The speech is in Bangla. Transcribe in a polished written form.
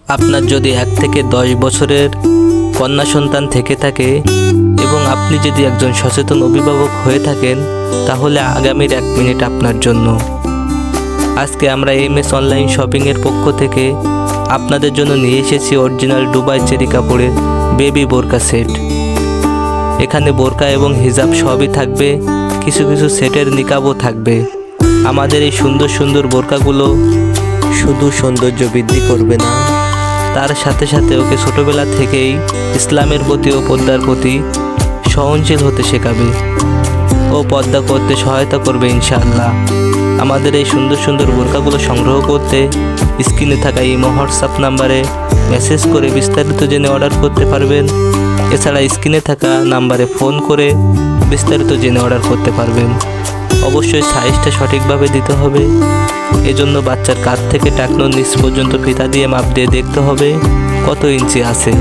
আপনার যদি 1 থেকে 10 বছরের কন্যা সন্তান থেকে থাকে এবং আপনি যদি একজন সচেতন অভিভাবক হয়ে থাকেন, তাহলে আগামীর 1 মিনিট আপনার জন্য। আজকে আমরা এমএস অনলাইন শপিংয়ের পক্ষ থেকে আপনাদের জন্য নিয়ে এসেছি অরিজিনাল দুবাই চেরি কাপড়ের বেবি বোরকা সেট। এখানে বোরকা এবং হিজাব সবই থাকবে, কিছু কিছু সেটের নিকাবও থাকবে। আমাদের এই সুন্দর সুন্দর বোরকাগুলো শুধু সৌন্দর্য বৃদ্ধি করবে না, তার সাথে সাথে ওকে ছোটোবেলা থেকেই ইসলামের প্রতি ও পর্দার প্রতি সহনশীল হতে শেখাবে ও পর্দা করতে সহায়তা করবে ইনশাআল্লাহ। আমাদের এই সুন্দর সুন্দর বোরকাগুলো সংগ্রহ করতে স্ক্রিনে থাকা ইমো হোয়াটসঅ্যাপ নাম্বারে মেসেজ করে বিস্তারিত জেনে অর্ডার করতে পারবেন। এছাড়া স্ক্রিনে থাকা নাম্বারে ফোন করে বিস্তারিত জেনে অর্ডার করতে পারবেন। অবশ্যই সাইজটা সঠিকভাবে দিতে হবে, এজন্য বাচ্চার কাঁধ থেকে টাকনোর নিচ পর্যন্ত ফিতা দিয়ে মাপ দিয়ে দেখতে হবে কত ইঞ্চি আছে।